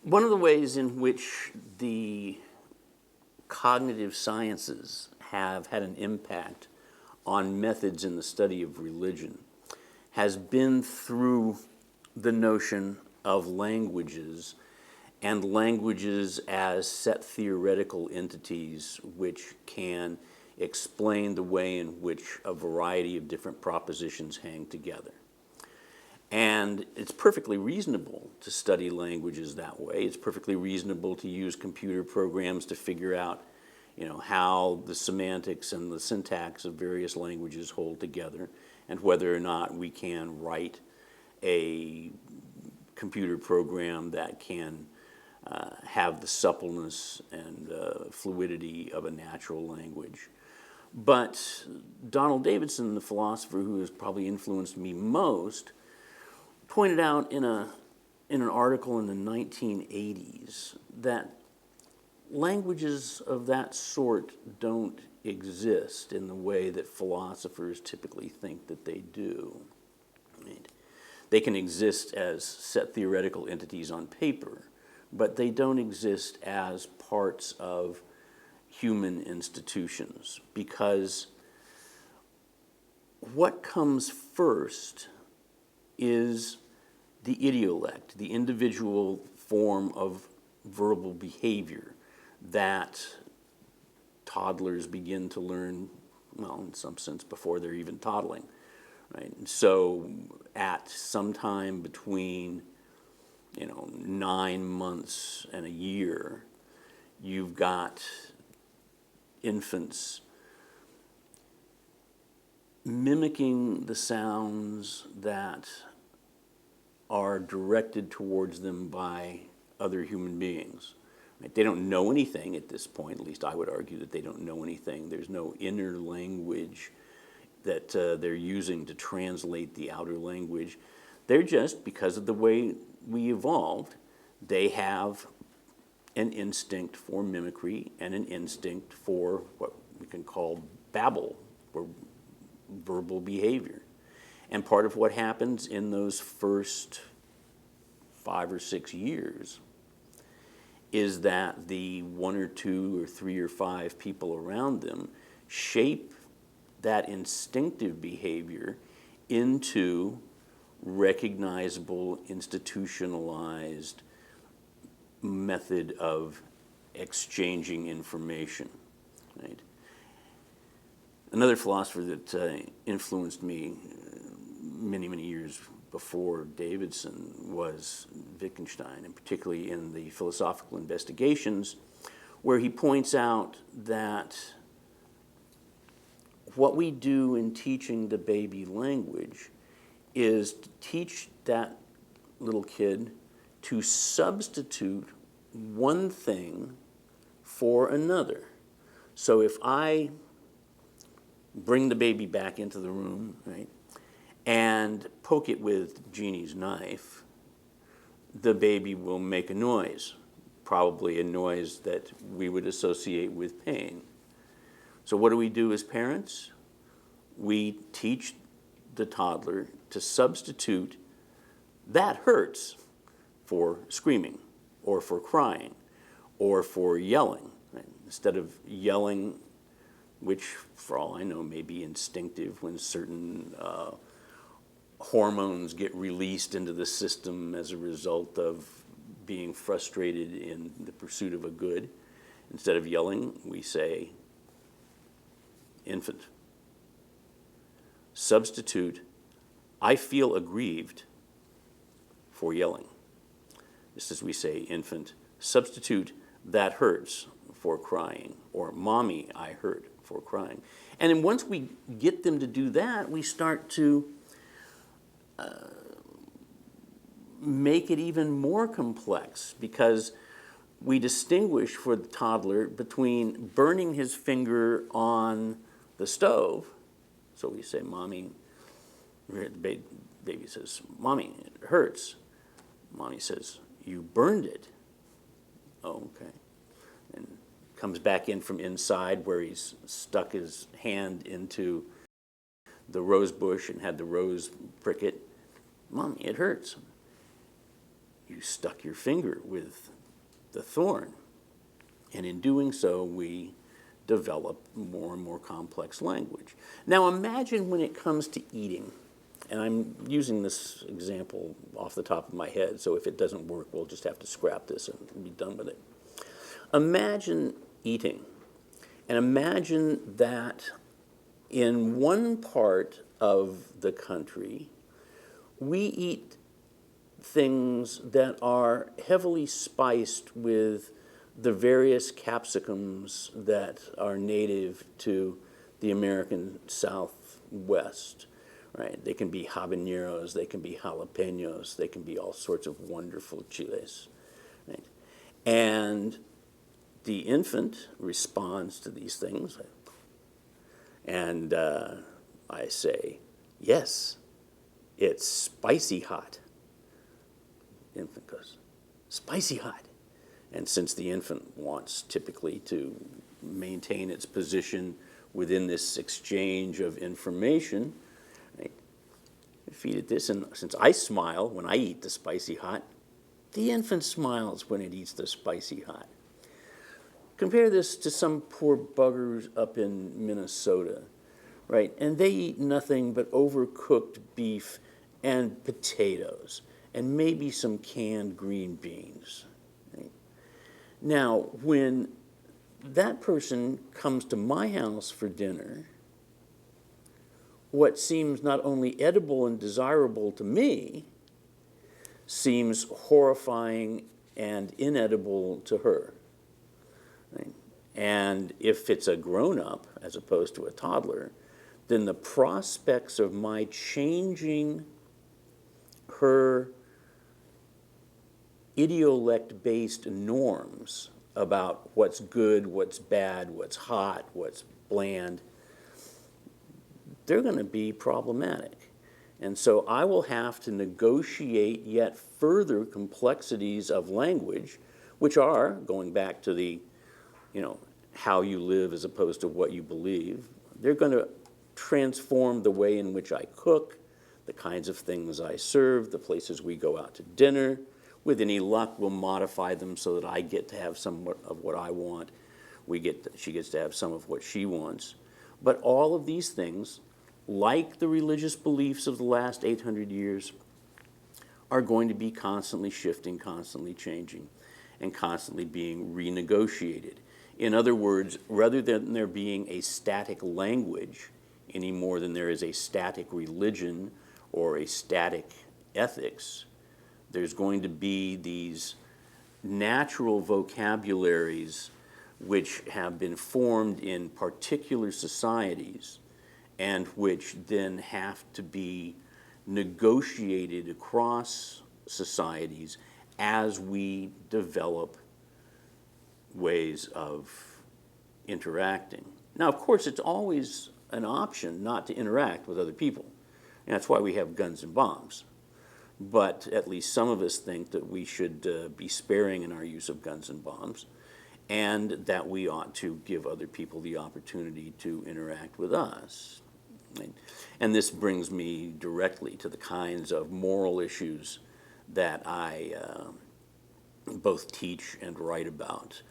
One of the ways in which the cognitive sciences have had an impact on methods in the study of religion has been through the notion of languages and languages as set theoretical entities which can explain the way in which a variety of different propositions hang together. And it's perfectly reasonable to study languages that way. It's perfectly reasonable to use computer programs to figure out, how the semantics and the syntax of various languages hold together, and whether or not we can write a computer program that can have the suppleness and fluidity of a natural language. But Donald Davidson, the philosopher who has probably influenced me most, pointed out in an article in the 1980s that languages of that sort don't exist in the way that philosophers typically think that they do. Right? They can exist as set theoretical entities on paper, but they don't exist as parts of human institutions, because what comes first is the idiolect, the individual form of verbal behavior that toddlers begin to learn, well, in some sense, before they're even toddling, right? And so at some time between, 9 months and a year, you've got infants mimicking the sounds that are directed towards them by other human beings. Right? They don't know anything at this point. At least I would argue that they don't know anything. There's no inner language that they're using to translate the outer language. They're just, because of the way we evolved, they have an instinct for mimicry and an instinct for what we can call babble, or verbal behavior. And part of what happens in those first 5 or 6 years is that the 1 or 2 or 3 or 5 people around them shape that instinctive behavior into recognizable, institutionalized method of exchanging information. Right? Another philosopher that influenced me many, many years before Davidson was Wittgenstein, and particularly in the Philosophical Investigations, where he points out that what we do in teaching the baby language is to teach that little kid to substitute one thing for another. So if I bring the baby back into the room, right, and poke it with Jeannie's knife, the baby will make a noise, probably a noise that we would associate with pain. So what do we do as parents? We teach the toddler to substitute "that hurts" for screaming, or for crying, or for yelling. Right? Instead of yelling, which for all I know may be instinctive when certain hormones get released into the system as a result of being frustrated in the pursuit of a good. Instead of yelling, we say, "Infant, substitute 'I feel aggrieved' for yelling." Just as we say, "Infant, substitute 'that hurts' for crying," or "Mommy, I hurt" for crying. And then once we get them to do that, we start to make it even more complex, because we distinguish for the toddler between burning his finger on the stove. So we say, "Mommy," the baby says, "Mommy, it hurts." Mommy says, "You burned it." "Oh, okay." And comes back in from inside where he's stuck his hand into the rose bush and had the rose prick it. "Mommy, it hurts." you stuck your finger with the thorn. And in doing so, we develop more and more complex language. Now imagine when it comes to eating, and I'm using this example off the top of my head, so if it doesn't work, we'll just have to scrap this and be done with it. Imagine eating, and imagine that in one part of the country, we eat things that are heavily spiced with the various capsicums that are native to the American Southwest, right? They can be habaneros, they can be jalapenos, they can be all sorts of wonderful chiles, right? And the infant responds to these things, and I say, yes, it's spicy hot. The infant goes, spicy hot. And since the infant wants typically to maintain its position within this exchange of information, right, I feed it this, and since I smile when I eat the spicy hot, the infant smiles when it eats the spicy hot. Compare this to some poor buggers up in Minnesota, right? And they eat nothing but overcooked beef and potatoes and maybe some canned green beans. Now, when that person comes to my house for dinner, what seems not only edible and desirable to me seems horrifying and inedible to her. Right? And if it's a grown-up as opposed to a toddler, then the prospects of my changing her idiolect-based norms about what's good, what's bad, what's hot, what's bland, they're going to be problematic. And so I will have to negotiate yet further complexities of language, which are, going back to the, how you live as opposed to what you believe, they're going to transform the way in which I cook, the kinds of things I serve, the places we go out to dinner. With any luck, we'll modify them so that I get to have some of what I want. She gets to have some of what she wants. But all of these things, like the religious beliefs of the last 800 years, are going to be constantly shifting, constantly changing, and constantly being renegotiated. In other words, rather than there being a static language any more than there is a static religion or a static ethics, there's going to be these natural vocabularies which have been formed in particular societies and which then have to be negotiated across societies as we develop ways of interacting. Now, of course, it's always an option not to interact with other people. And that's why we have guns and bombs. But at least some of us think that we should be sparing in our use of guns and bombs, and that we ought to give other people the opportunity to interact with us. And this brings me directly to the kinds of moral issues that I both teach and write about.